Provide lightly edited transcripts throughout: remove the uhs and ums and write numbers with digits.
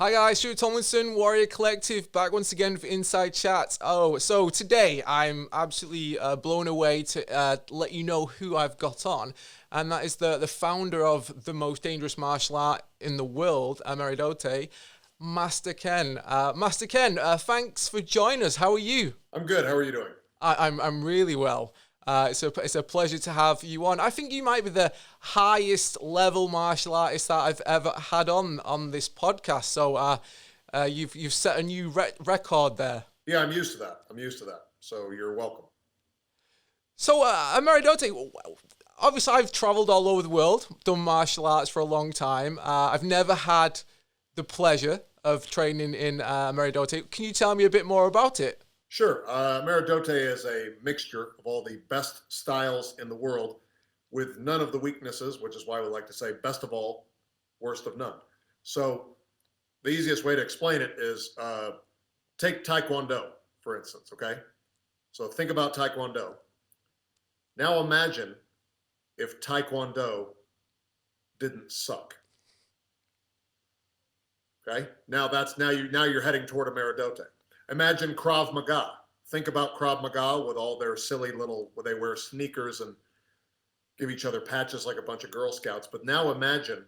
Hi guys, Stuart Tomlinson, Warrior Collective, back once again for Inside Chat. So today I'm absolutely blown away to let you know who I've got on, and that is the founder of the most dangerous martial art in the world, Ameri-do-te, Master Ken. Master Ken, thanks for joining us. How are you? I'm good. How are you doing? I'm really well. It's a pleasure to have you on. I think you might be the highest level martial artist that I've ever had on this podcast. So you've set a new record there. Yeah, I'm used to that. So you're welcome. So Ameri-do-te, obviously I've traveled all over the world, done martial arts for a long time. I've never had the pleasure of training in Ameri-do-te. Can you tell me a bit more about it? Sure. Ameri-do-te is a mixture of all the best styles in the world with none of the weaknesses, which is why we like to say best of all, worst of none. So the easiest way to explain it is take Taekwondo, for instance, okay? So think about Taekwondo. Now imagine if Taekwondo didn't suck. Okay? Now you're heading toward Ameri-do-te. Imagine Krav Maga. Think about Krav Maga with all their silly little, where they wear sneakers and give each other patches like a bunch of Girl Scouts. But now imagine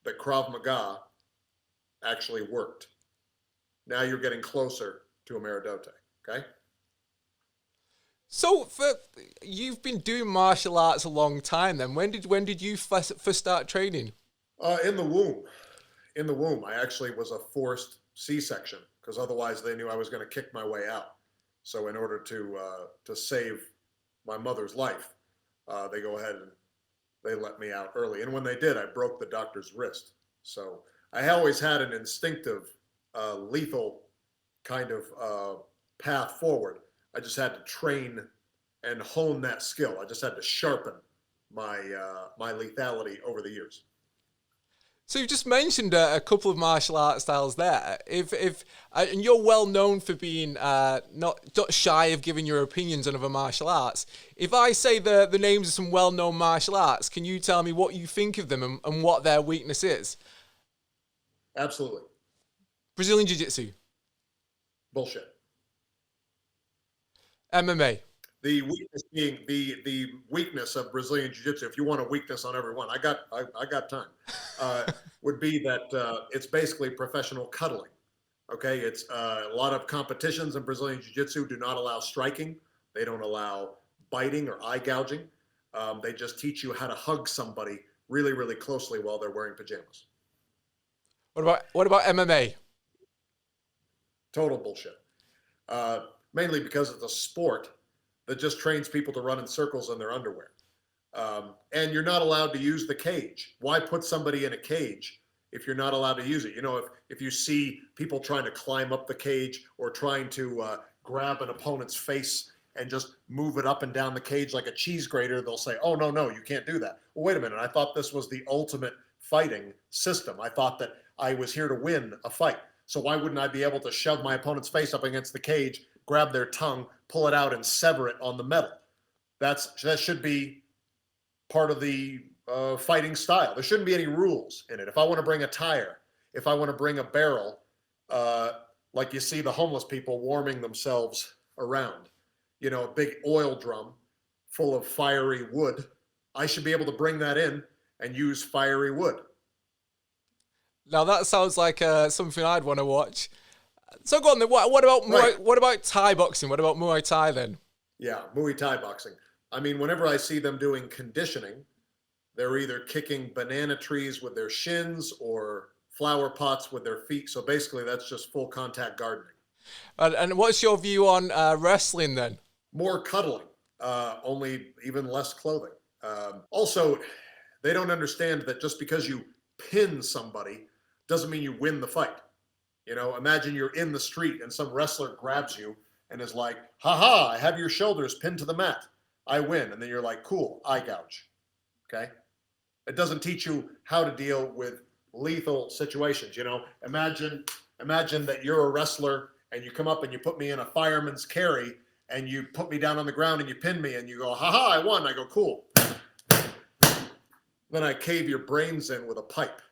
that Krav Maga actually worked. Now you're getting closer to Ameri-do-te, okay? So you've been doing martial arts a long time then. When did you first start training? In the womb. In the womb. I actually was a forced C-section because otherwise they knew I was going to kick my way out. So in order to save my mother's life, they go ahead and they let me out early. And when they did, I broke the doctor's wrist. So I always had an instinctive, lethal kind of path forward. I just had to train and hone that skill. I just had to sharpen my my lethality over the years. So you just mentioned a couple of martial art styles there. If and you're well known for being not shy of giving your opinions on other martial arts. If I say the names of some well-known martial arts, can you tell me what you think of them and what their weakness is? Absolutely. Brazilian Jiu-Jitsu, Bullshit. MMA. The weakness being the weakness of Brazilian Jiu-Jitsu. If you want a weakness on everyone, I got time. Would be that it's basically professional cuddling. Okay, it's a lot of competitions in Brazilian Jiu-Jitsu do not allow striking. They don't allow biting or eye gouging. They just teach you how to hug somebody really, really closely while they're wearing pajamas. What about MMA? Total bullshit. Mainly because it's a sport that just trains people to run in circles in their underwear. And you're not allowed to use the cage. Why put somebody in a cage if you're not allowed to use it? You know, if you see people trying to climb up the cage or trying to grab an opponent's face and just move it up and down the cage like a cheese grater, they'll say, oh, no, you can't do that. Well, wait a minute. I thought this was the ultimate fighting system. I thought that I was here to win a fight. So why wouldn't I be able to shove my opponent's face up against the cage, grab their tongue, pull it out, and sever it on the metal? That should be part of the fighting style. There shouldn't be any rules in it. If I want to bring a tire, if I want to bring a barrel, like you see the homeless people warming themselves around, you know, a big oil drum full of fiery wood, I should be able to bring that in and use fiery wood. Now that sounds like something I'd want to watch. So go on then. What about Right. What about Thai boxing? What about Muay Thai then? Yeah, Muay Thai boxing. I mean, whenever I see them doing conditioning, they're either kicking banana trees with their shins or flower pots with their feet. So basically, that's just full contact gardening. And what's your view on wrestling then? More cuddling, only even less clothing. Also, they don't understand that just because you pin somebody doesn't mean you win the fight. You know, imagine you're in the street and some wrestler grabs you and is like, haha, I have your shoulders pinned to the mat. I win. And then you're like, cool, eye gouge. Okay? It doesn't teach you how to deal with lethal situations. You know, imagine that you're a wrestler and you come up and you put me in a fireman's carry and you put me down on the ground and you pin me and you go, haha, I won. I go, cool. Then I cave your brains in with a pipe.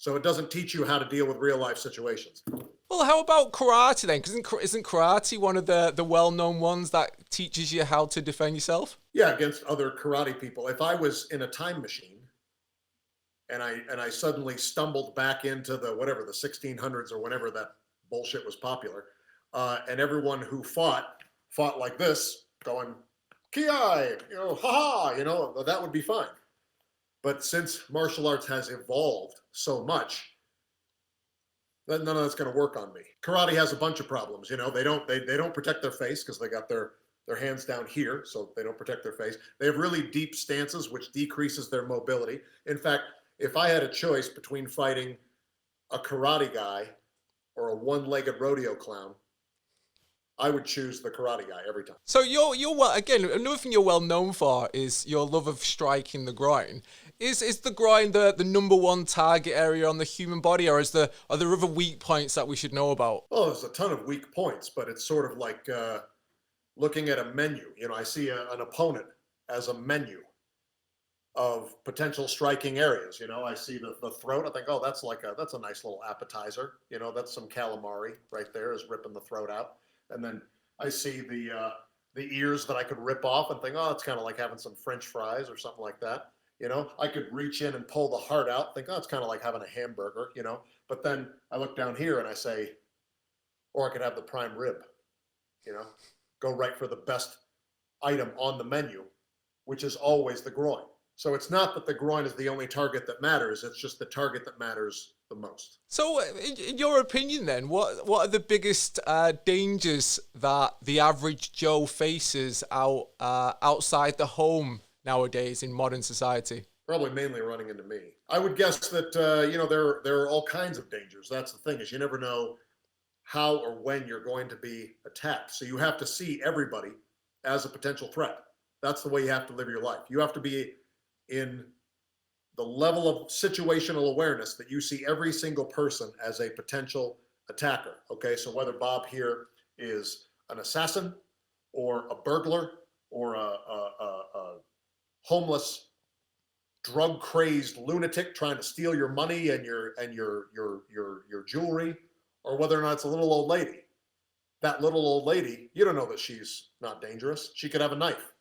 So it doesn't teach you how to deal with real life situations. Well, how about karate then? Because isn't karate one of the well-known ones that teaches you how to defend yourself? Yeah, against other karate people. If I was in a time machine and I suddenly stumbled back into the whatever the 1600s or whenever that bullshit was popular, and everyone who fought like this, going ki, ha ha, that would be fine. But since martial arts has evolved so much, none of that's going to work on me. Karate has a bunch of problems. They don't protect their face because they got their hands down here, so they don't protect their face. They have really deep stances, which decreases their mobility. In fact, if I had a choice between fighting a karate guy or a one-legged rodeo clown, I would choose the karate guy every time. So you're well, again, another thing you're well known for is your love of striking the groin. Is the groin the number one target area on the human body, or are there other weak points that we should know about? Well, there's a ton of weak points, but it's sort of like looking at a menu. I see an opponent as a menu of potential striking areas. I see the throat. I think, oh, that's a nice little appetizer. That's some calamari right there, is ripping the throat out. And then I see the ears that I could rip off and think, oh, it's kind of like having some French fries or something like that. I could reach in and pull the heart out, think, oh, it's kind of like having a hamburger. But then I look down here and I say, or I could have the prime rib. Go right for the best item on the menu, which is always the groin. So it's not that the groin is the only target that matters. It's just the target that matters the most. So in your opinion then, what are the biggest dangers that the average Joe faces outside the home nowadays in modern society? Probably mainly running into me. I would guess that, there are all kinds of dangers. That's the thing, is you never know how or when you're going to be attacked. So you have to see everybody as a potential threat. That's the way you have to live your life. You have to be in the level of situational awareness that you see every single person as a potential attacker. Okay, so whether Bob here is an assassin or a burglar or a homeless, drug-crazed lunatic trying to steal your money and your jewelry, or whether or not it's a little old lady. That little old lady, you don't know that she's not dangerous. She could have a knife.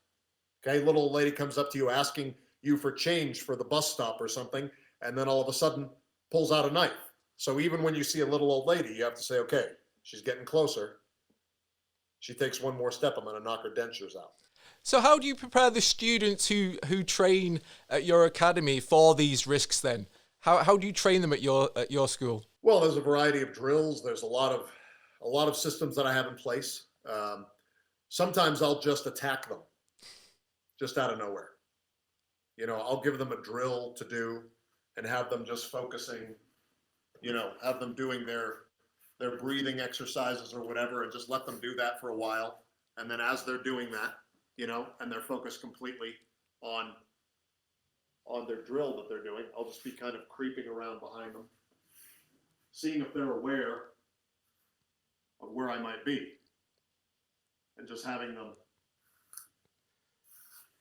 Okay, little old lady comes up to you asking you for change for the bus stop or something, and then all of a sudden pulls out a knife. So even when you see a little old lady, you have to say, okay, she's getting closer. She takes one more step, I'm going to knock her dentures out. So how do you prepare the students who train at your academy for these risks then? How do you train them at your school? Well, there's a variety of drills. There's a lot of systems that I have in place. Sometimes I'll just attack them just out of nowhere. I'll give them a drill to do and have them just focusing, have them doing their breathing exercises or whatever, and just let them do that for a while. And then as they're doing that, and they're focused completely on their drill that they're doing, I'll just be kind of creeping around behind them, seeing if they're aware of where I might be, and just having them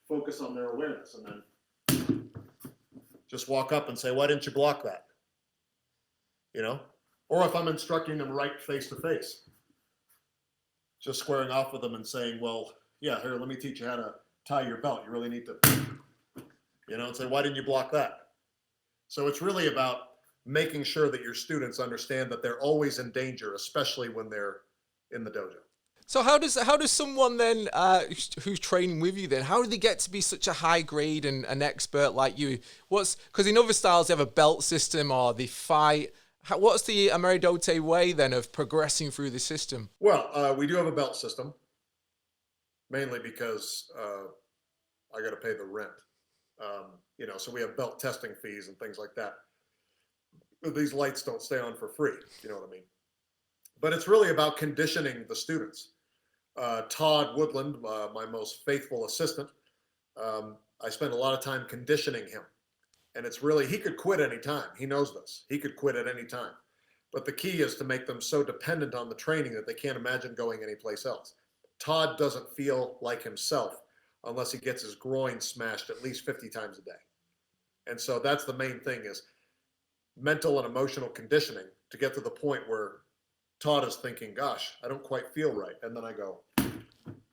focus on their awareness, and then just walk up and say, why didn't you block that? Or if I'm instructing them right face to face, just squaring off with them and saying, well, yeah, here, let me teach you how to tie your belt. You really need to, and say, why didn't you block that? So it's really about making sure that your students understand that they're always in danger, especially when they're in the dojo. So how does someone then who's training with you then, how do they get to be such a high grade and an expert like you? Because in other styles they have a belt system or they fight. What's the Ameri-do-te way then of progressing through the system? Well, we do have a belt system, mainly because I got to pay the rent. So we have belt testing fees and things like that. But these lights don't stay on for free, you know what I mean? But it's really about conditioning the students. Todd Woodland, my most faithful assistant, I spend a lot of time conditioning him. And it's really, he could quit any time. He knows this. He could quit at any time. But the key is to make them so dependent on the training that they can't imagine going anyplace else. Todd doesn't feel like himself unless he gets his groin smashed at least 50 times a day. And so that's the main thing, is mental and emotional conditioning to get to the point where Todd is thinking, gosh, I don't quite feel right. And then I go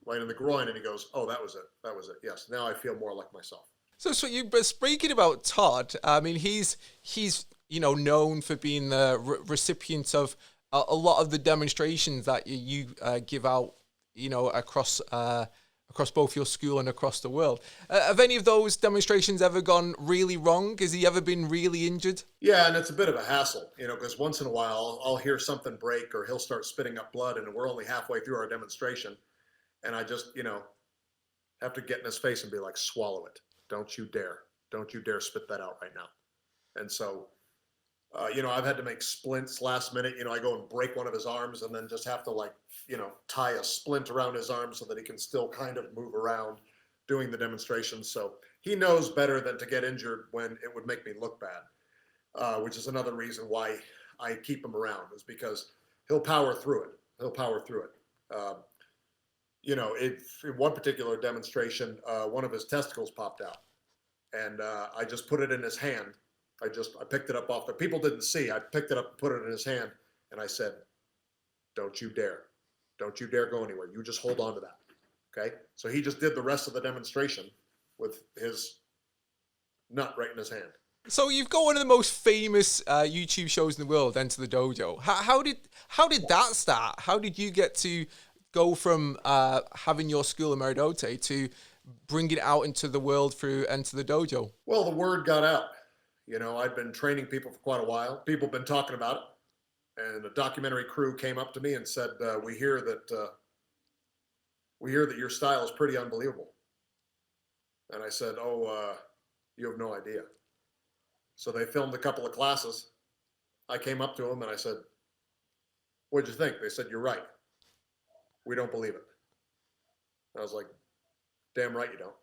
right in the groin and he goes, oh, that was it. That was it. Yes. Now I feel more like myself. So you, but speaking about Todd, I mean, he's known for being the recipient of a lot of the demonstrations that you give out, across both your school and across the world. Have any of those demonstrations ever gone really wrong? Has he ever been really injured? Yeah, and it's a bit of a hassle, because once in a while I'll hear something break or he'll start spitting up blood, and we're only halfway through our demonstration, and I just, have to get in his face and be like, swallow it. Don't you dare. Don't you dare spit that out right now. And so, I've had to make splints last minute. I go and break one of his arms and then just have to tie a splint around his arm so that he can still kind of move around doing the demonstrations. So he knows better than to get injured when it would make me look bad, which is another reason why I keep him around, is because he'll power through it. He'll power through it. In one particular demonstration, one of his testicles popped out, and I just put it in his hand. I picked it up off the, people didn't see. I picked it up and put it in his hand, and I said, don't you dare. Don't you dare go anywhere. You just hold on to that. Okay? So he just did the rest of the demonstration with his nut right in his hand. So you've got one of the most famous YouTube shows in the world, Enter the Dojo. How did that start? How did you get to go from having your school Ameri-do-te to bringing it out into the world through Enter the Dojo? Well, the word got out. I'd been training people for quite a while. People have been talking about it, and a documentary crew came up to me and said, "We hear that your style is pretty unbelievable." And I said, "Oh, you have no idea." So they filmed a couple of classes. I came up to them and I said, "What'd you think?" They said, "You're right. We don't believe it." I was like, "Damn right you don't."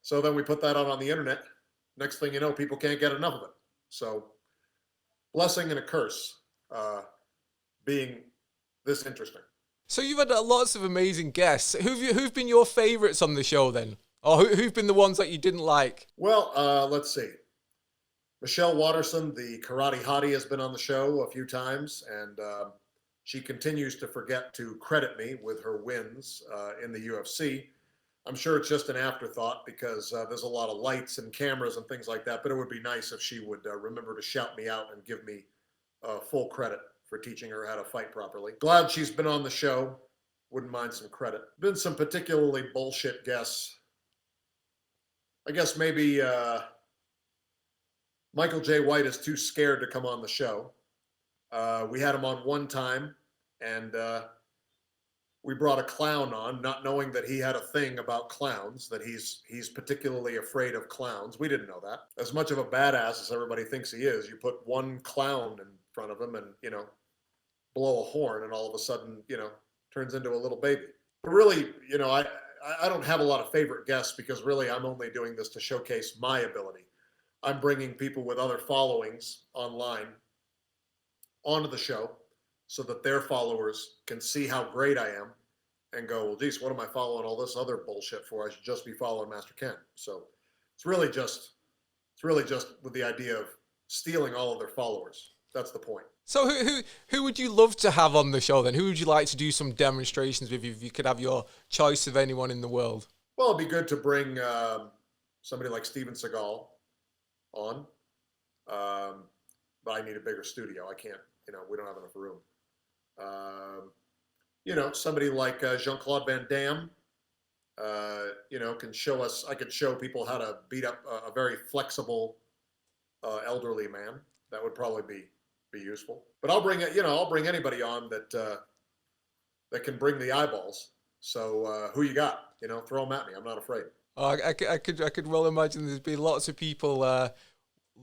So then we put that out on the internet. Next thing you know, people can't get enough of it. So, blessing and a curse, being this interesting. So you've had lots of amazing guests. Who've been your favorites on the show then? Or who've been the ones that you didn't like? Well, let's see. Michelle Watterson, the karate hottie, has been on the show a few times, and she continues to forget to credit me with her wins in the UFC. I'm sure it's just an afterthought because there's a lot of lights and cameras and things like that, but it would be nice if she would remember to shout me out and give me full credit for teaching her how to fight properly. Glad she's been on the show. Wouldn't mind some credit. Been some particularly bullshit guests. I guess maybe Michael J. White is too scared to come on the show. We had him on one time, and we brought a clown on, not knowing that he had a thing about clowns, that he's particularly afraid of clowns. We didn't know that. As much of a badass as everybody thinks he is, you put one clown in front of him and, blow a horn, and all of a sudden, turns into a little baby. But really, I don't have a lot of favorite guests because really I'm only doing this to showcase my ability. I'm bringing people with other followings online onto the show so that their followers can see how great I am and go, well, geez, what am I following all this other bullshit for? I should just be following Master Ken. So it's really just with the idea of stealing all of their followers. That's the point. So who would you love to have on the show then? Who would you like to do some demonstrations with if you could have your choice of anyone in the world? Well, it'd be good to bring somebody like Steven Seagal on. But I need a bigger studio. I can't, we don't have enough room. Somebody like Jean-Claude Van Damme, can show us, I could show people how to beat up a very flexible elderly man. That would probably be useful. But I'll bring anybody on that can bring the eyeballs. So who you got? Throw them at me. I'm not afraid. I could well imagine there's been lots of people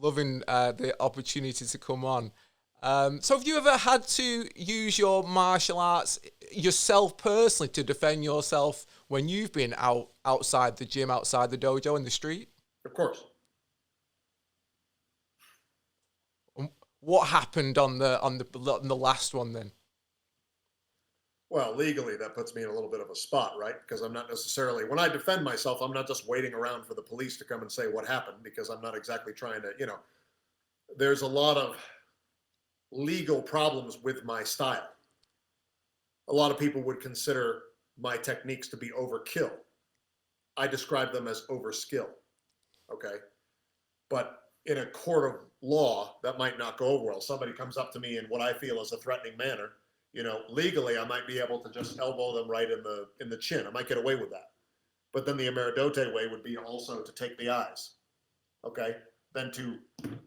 loving the opportunity to come on. So have you ever had to use your martial arts yourself personally to defend yourself when you've been outside the gym, outside the dojo, in the street? Of course. What happened on the last one then? Well, legally, that puts me in a little bit of a spot, right? Because I'm not necessarily, when I defend myself, I'm not just waiting around for the police to come and say what happened, because I'm not exactly trying to, there's a lot of legal problems with my style. A lot of people would consider my techniques to be overkill. I describe them as overskill. Okay. But in a court of law, that might not go over well. Somebody comes up to me in what I feel is a threatening manner. Legally, I might be able to just elbow them right in the chin. I might get away with that. But then the Ameri-do-te way would be also to take the eyes, okay? Then to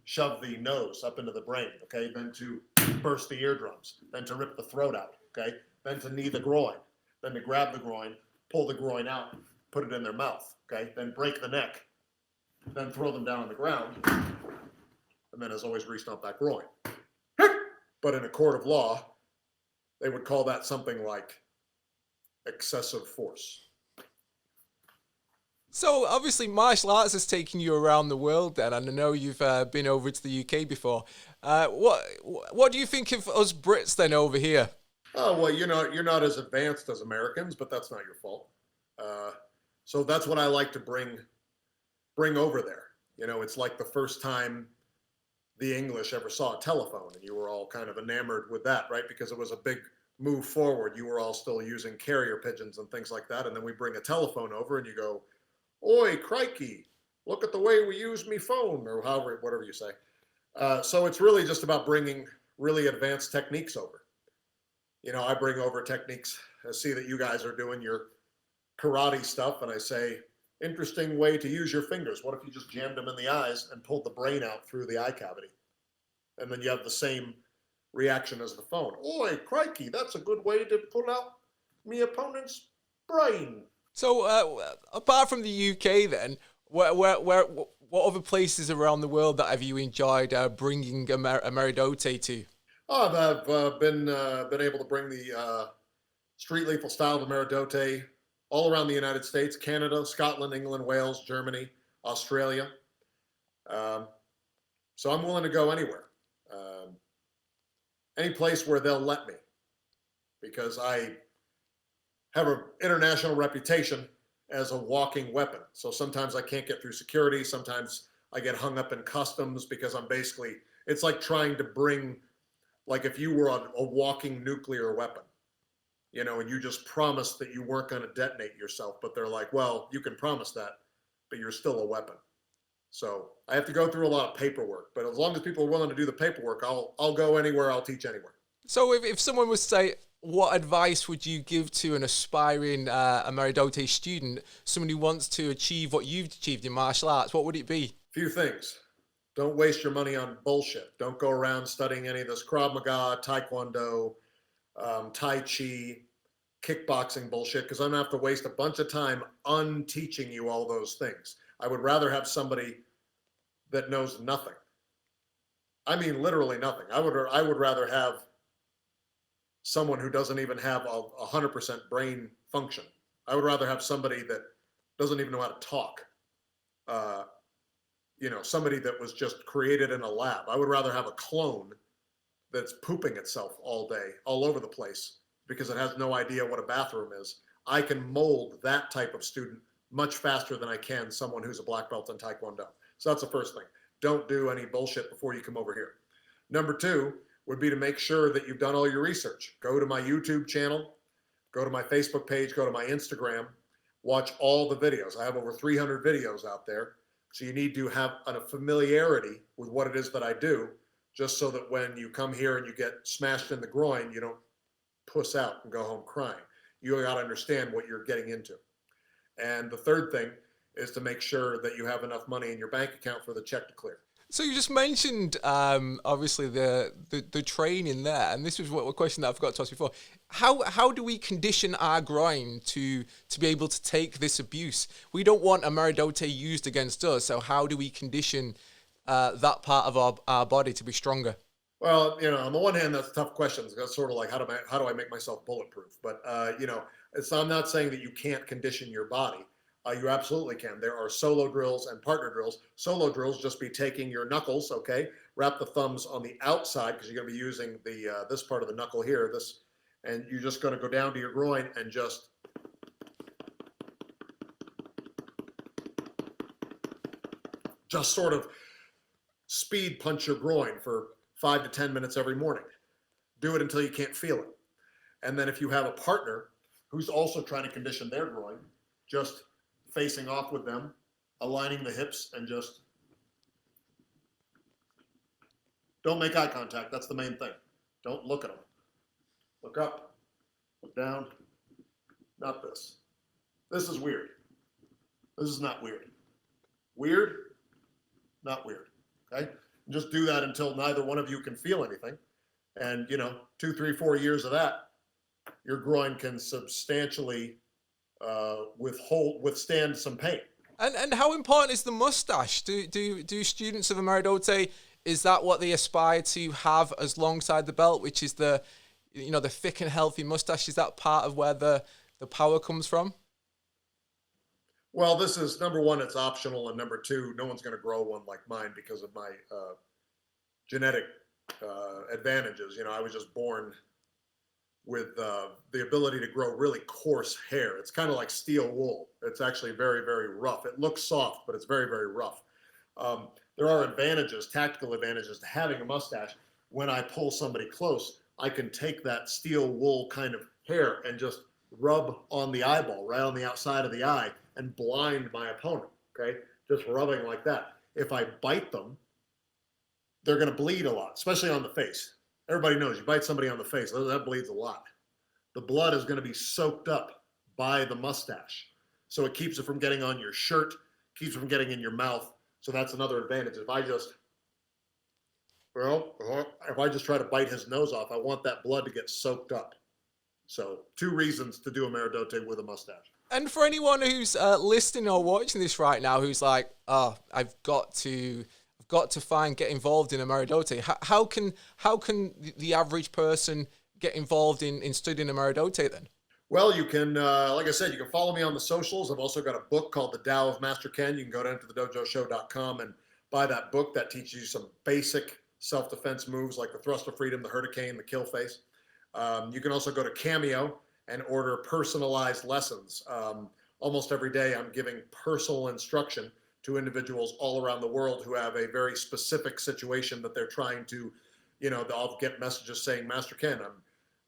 shove the nose up into the brain, okay? Then to burst the eardrums, then to rip the throat out, okay? Then to knee the groin, then to grab the groin, pull the groin out, put it in their mouth, okay? Then break the neck, then throw them down on the ground, and then as always, re-stomp that groin. But in a court of law, they would call that something like excessive force. So obviously martial arts has taken you around the world then, and I know you've been over to the UK before. What do you think of us Brits then over here? Oh, well, you're not as advanced as Americans, but that's not your fault. So that's what I like to bring over there. It's like the first time the English ever saw a telephone, and you were all kind of enamored with that, right? Because it was a big move forward. You were all still using carrier pigeons and things like that, and then we bring a telephone over, and you go, "Oi, crikey! Look at the way we use me phone," or whatever you say. So it's really just about bringing really advanced techniques over. I bring over techniques. I see that you guys are doing your karate stuff, and I say, interesting way to use your fingers. What if you just jammed them in the eyes and pulled the brain out through the eye cavity? And then you have the same reaction as the phone. Oi, crikey, that's a good way to pull out me opponent's brain. So apart from the UK then, what other places around the world that have you enjoyed bringing Ameri-do-te to? Oh, I've been able to bring the street lethal style of Ameri-do-te all around the United States, Canada, Scotland, England, Wales, Germany, Australia. So I'm willing to go anywhere. Any place where they'll let me, because I have an international reputation as a walking weapon. So sometimes I can't get through security. Sometimes I get hung up in customs because it's like trying to bring, like if you were a walking nuclear weapon, and you just promised that you weren't going to detonate yourself, but they're like, well, you can promise that, but you're still a weapon. So I have to go through a lot of paperwork, but as long as people are willing to do the paperwork, I'll go anywhere, I'll teach anywhere. So if someone was to say, what advice would you give to an aspiring Ameri-do-te student, someone who wants to achieve what you've achieved in martial arts, what would it be? Few things. Don't waste your money on bullshit. Don't go around studying any of this Krav Maga, Taekwondo, Tai Chi, kickboxing bullshit, because I'm going to have to waste a bunch of time unteaching you all those things. I would rather have somebody that knows nothing. I mean, literally nothing. I would rather have someone who doesn't even have 100% brain function. I would rather have somebody that doesn't even know how to talk. Somebody that was just created in a lab. I would rather have a clone that's pooping itself all day, all over the place, because it has no idea what a bathroom is. I can mold that type of student much faster than I can someone who's a black belt in Taekwondo. So that's the first thing. Don't do any bullshit before you come over here. Number two would be to make sure that you've done all your research. Go to my YouTube channel, go to my Facebook page, go to my Instagram, watch all the videos. I have over 300 videos out there. So you need to have a familiarity with what it is that I do, just so that when you come here and you get smashed in the groin, you don't puss out and go home crying. You got to understand what you're getting into. And the third thing is to make sure that you have enough money in your bank account for the check to clear. So you just mentioned, obviously, the training there, and this was a question that I forgot to ask before. How do we condition our groin to be able to take this abuse? We don't want Ameri-do-te used against us, so how do we condition that part of our body to be stronger? Well, on the one hand, that's a tough question. It's sort of like, how do I make myself bulletproof? But, I'm not saying that you can't condition your body. You absolutely can. There are solo drills and partner drills. Solo drills just be taking your knuckles, okay, wrap the thumbs on the outside, because you're going to be using the this part of the knuckle here, and you're just going to go down to your groin and just sort of speed punch your groin for 5 to 10 minutes every morning. Do it until you can't feel it. And then if you have a partner who's also trying to condition their groin, just facing off with them, aligning the hips, and just don't make eye contact. That's the main thing. Don't look at them. Look up, look down. Not this. This is weird. This is not weird. Weird, not weird. Okay? Just do that until neither one of you can feel anything. And, 2, 3, 4 years of that, your groin can substantially withstand some pain. And how important is the mustache? Do students of Ameri-do-te, is that what they aspire to have as alongside the belt, which is the thick and healthy mustache? Is that part of where the power comes from? Well, this is, number one, it's optional, and number two, no one's going to grow one like mine because of my genetic advantages. I was just born with the ability to grow really coarse hair. It's kind of like steel wool. It's actually very, very rough. It looks soft, but it's very, very rough. There are advantages, tactical advantages to having a mustache. When I pull somebody close, I can take that steel wool kind of hair and just rub on the eyeball, right on the outside of the eye, and blind my opponent, okay? Just rubbing like that. If I bite them, they're going to bleed a lot, especially on the face. Everybody knows you bite somebody on the face, that bleeds a lot. The blood is going to be soaked up by the mustache. So it keeps it from getting on your shirt, keeps it from getting in your mouth. So that's another advantage. If I just try to bite his nose off, I want that blood to get soaked up. So 2 reasons to do Ameri-do-te with a mustache. And for anyone who's listening or watching this right now, who's like, oh, I've got to get involved in Ameri-do-te. How can the average person get involved in studying Ameri-do-te then? Well, you can, like I said, you can follow me on the socials. I've also got a book called The Tao of Master Ken. You can go to enterthedojoshow.com and buy that book. That teaches you some basic self-defense moves like the thrust of freedom, the hurricane, the kill face. You can also go to Cameo and order personalized lessons. Almost every day I'm giving personal instruction to individuals all around the world who have a very specific situation that they're trying to, I'll get messages saying, Master Ken,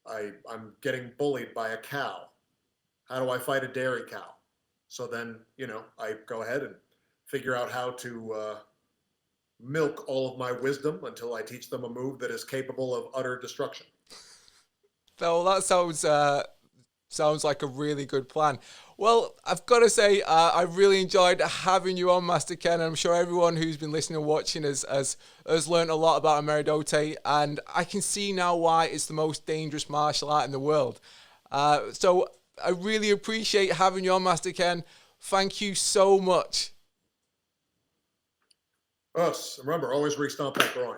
I'm getting bullied by a cow. How do I fight a dairy cow? So then, I go ahead and figure out how to milk all of my wisdom until I teach them a move that is capable of utter destruction. Well, that sounds like a really good plan. Well, I've got to say, I really enjoyed having you on, Master Ken. I'm sure everyone who's been listening and watching has learned a lot about Ameri-do-te, and I can see now why it's the most dangerous martial art in the world. So I really appreciate having you on, Master Ken. Thank you so much. Remember, always re-stomp that groin.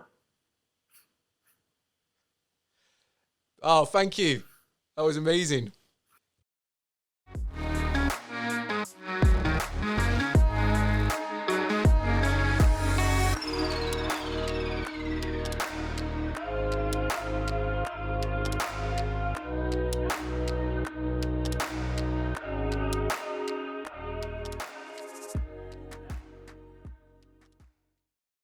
Oh, thank you. That was amazing.